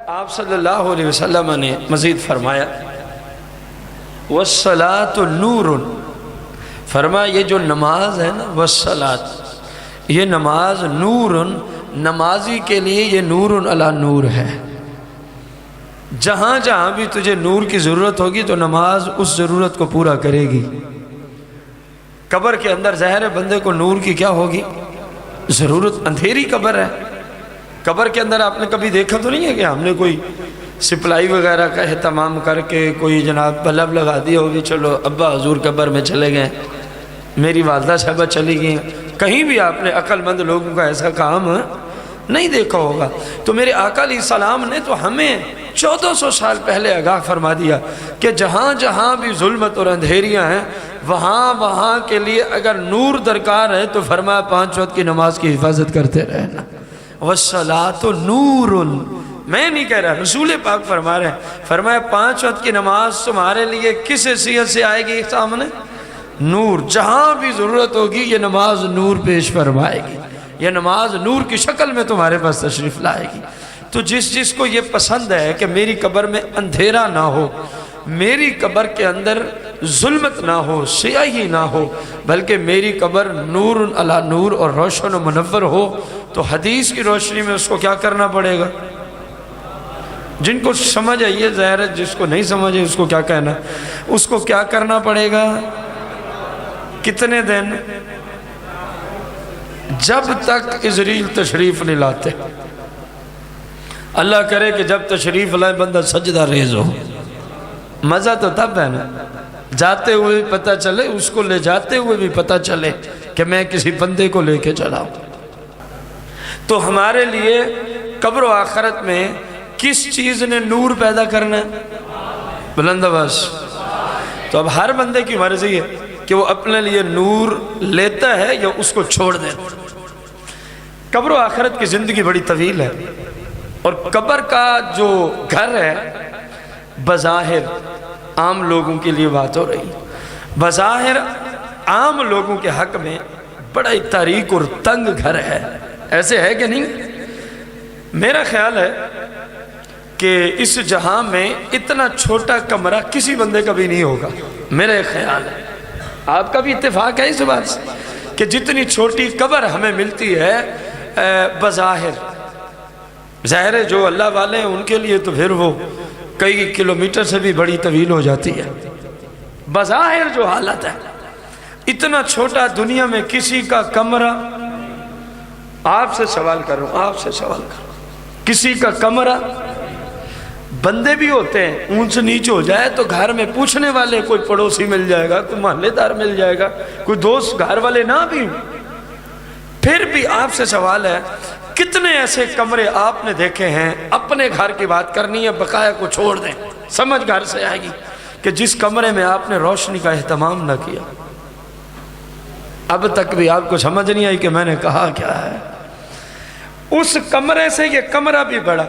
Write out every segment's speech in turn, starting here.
آپ صلی اللہ علیہ وسلم نے مزید فرمایا وَالصَّلَاةُ نُورٌ، فرمایا یہ جو نماز ہے نا وَالصَّلَاةُ، یہ نماز نورٌ، نمازی کے لیے یہ نورٌ علی نور ہے۔ جہاں جہاں بھی تجھے نور کی ضرورت ہوگی تو نماز اس ضرورت کو پورا کرے گی۔ قبر کے اندر ظاہر بندے کو نور کی کیا ہوگی؟ ضرورت۔ اندھیری قبر ہے، قبر کے اندر آپ نے کبھی دیکھا تو نہیں ہے کہ ہم نے کوئی سپلائی وغیرہ کا اہتمام کر کے کوئی جناب بلب لگا دی ہوگی، چلو ابا حضور قبر میں چلے گئے، میری والدہ صاحبہ چلی گئیں، کہیں بھی آپ نے عقل مند لوگوں کا ایسا کام نہیں دیکھا ہوگا۔ تو میرے آقا علیہ السلام نے تو ہمیں 1400 سال پہلے آگاہ فرما دیا کہ جہاں جہاں بھی ظلمت اور اندھیریاں ہیں وہاں وہاں کے لیے اگر نور درکار ہے تو فرمایا 5 وقت کی نماز کی حفاظت کرتے رہنا۔ وَالصَّلَاةُ نُورٌ، میں نہیں کہہ رہا، رسول پاک فرما رہے ہیں، فرمایا 5 وقت کی نماز تمہارے لیے کس حیثیت سے آئے گی سامنے؟ نور۔ جہاں بھی ضرورت ہوگی یہ نماز نور پیش فرمائے گی، یہ نماز نور کی شکل میں تمہارے پاس تشریف لائے گی۔ تو جس کو یہ پسند ہے کہ میری قبر میں اندھیرا نہ ہو، میری قبر کے اندر ظلمت نہ ہو، سیاہی نہ ہو، بلکہ میری قبر نور علی نور اور روشن و منور ہو، تو حدیث کی روشنی میں اس کو کیا کرنا پڑے گا؟ جن کو سمجھ ہے یہ ظاہر ہے، جس کو نہیں سمجھ ہے اس کو کیا کہنا، اس کو کیا کرنا پڑے گا؟ کتنے دن؟ جب تک عزریل تشریف نہیں لاتے۔ اللہ کرے کہ جب تشریف لائے بندہ سجدہ ریز ہو، مزہ تو تب ہے نا، جاتے ہوئے بھی پتہ چلے، اس کو لے جاتے ہوئے بھی پتہ چلے کہ میں کسی بندے کو لے کے چلا ہوں۔ تو ہمارے لیے قبر و آخرت میں کس چیز نے نور پیدا کرنا ہے؟ بلند آواز۔ تو اب ہر بندے کی مرضی ہے کہ وہ اپنے لیے نور لیتا ہے یا اس کو چھوڑ دے۔ قبر و آخرت کی زندگی بڑی طویل ہے، اور قبر کا جو گھر ہے بظاہر عام لوگوں کے لیے بات ہو رہی، بظاہر عام لوگوں کے حق میں بڑا ہی تاریک اور تنگ گھر ہے، ایسے ہے کہ نہیں؟ میرا خیال ہے کہ اس جہاں میں اتنا چھوٹا کمرہ کسی بندے کا بھی نہیں ہوگا، میرا خیال ہے۔ آپ کا بھی اتفاق ہے اس بات سے کہ جتنی چھوٹی قبر ہمیں ملتی ہے بظاہر، ظاہر ہے جو اللہ والے ہیں ان کے لیے تو پھر وہ کئی کلومیٹر سے بھی بڑی طویل ہو جاتی ہے۔ بظاہر جو حالت ہے، اتنا چھوٹا دنیا میں کسی کا کمرہ، آپ سے سوال کروں، آپ سے سوال کروں، کسی کا کمرہ، بندے بھی ہوتے ہیں اونچ نیچ ہو جائے تو گھر میں پوچھنے والے کوئی پڑوسی مل جائے گا، کوئی محلے دار مل جائے گا، کوئی دوست گھر والے نہ بھی ہوں، پھر بھی آپ سے سوال ہے کتنے ایسے کمرے آپ نے دیکھے ہیں؟ اپنے گھر کی بات کرنی ہے، بقایا کو چھوڑ دیں، سمجھ گھر سے آئے گی کہ جس کمرے میں آپ نے روشنی کا اہتمام نہ کیا۔ اب تک بھی آپ کو سمجھ نہیں آئی کہ میں نے کہا کیا ہے۔ اس کمرے سے یہ کمرہ بھی بڑا،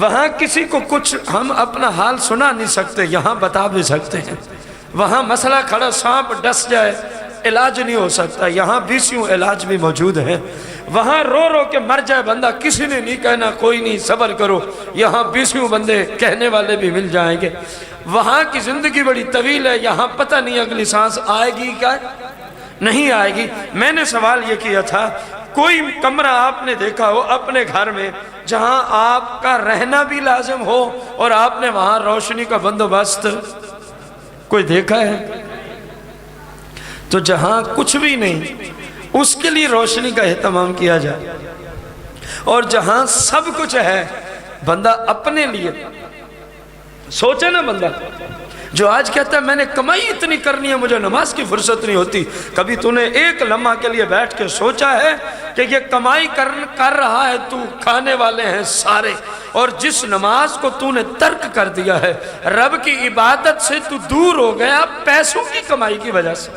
وہاں کسی کو کچھ ہم اپنا حال سنا نہیں سکتے، یہاں بتا بھی سکتے ہیں۔ وہاں مسئلہ کھڑا، سانپ ڈس جائے علاج نہیں ہو سکتا، یہاں 20 علاج بھی موجود ہیں۔ وہاں رو رو کے مر جائے بندہ، کسی نے نہیں کہنا کوئی نہیں صبر کرو، یہاں 20 بندے کہنے والے بھی مل جائیں گے۔ وہاں کی زندگی بڑی طویل ہے، یہاں پتہ نہیں اگلی سانس آئے گی کیا نہیں آئے گی۔ میں نے سوال یہ کیا تھا، کوئی کمرہ آپ نے دیکھا ہو اپنے گھر میں جہاں آپ کا رہنا بھی لازم ہو اور آپ نے وہاں روشنی کا بندوبست کوئی دیکھا ہے؟ تو جہاں کچھ بھی نہیں اس کے لیے روشنی کا اہتمام کیا جائے، اور جہاں سب کچھ ہے بندہ اپنے لیے سوچے نا، بندہ جو آج کہتا ہے میں نے کمائی اتنی کرنی ہے مجھے نماز کی فرصت نہیں ہوتی، کبھی تو نے ایک لمحہ کے لیے بیٹھ کے سوچا ہے کہ یہ کمائی کر رہا ہے تو، کھانے والے ہیں سارے، اور جس نماز کو تو نے ترک کر دیا ہے، رب کی عبادت سے تو دور ہو گیا پیسوں کی کمائی کی وجہ سے،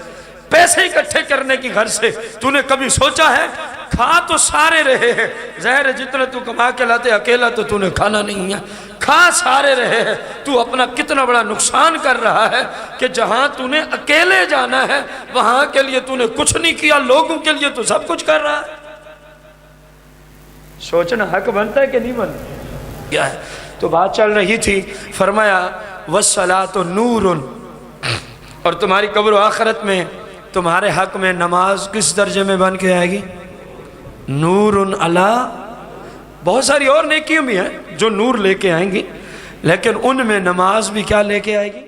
پیسے اکٹھے کرنے کی گھر سے، تو نے کبھی سوچا ہے کھا تو سارے رہے ہیں، ظاہر ہے جتنا تو کما کے لاتے اکیلا تو نے کھانا نہیں ہے، کھا سارے رہے ہیں، تو اپنا کتنا بڑا نقصان کر رہا ہے کہ جہاں تو نے اکیلے جانا ہے وہاں کے لیے تو نے کچھ نہیں کیا، لوگوں کے لیے تو سب کچھ کر رہا ہے۔ سوچنا حق بنتا ہے کہ نہیں بنتا؟ گیا ہے. تو بات چل رہی تھی، فرمایا وَالصَّلَاةُ نُورٌ، اور تمہاری قبر و آخرت میں تمہارے حق میں نماز کس درجے میں بن کے آئے گی؟ نورٌ علی، بہت ساری اور نیکیوں بھی ہیں جو نور لے کے آئیں گی، لیکن ان میں نماز بھی کیا لے کے آئے گی؟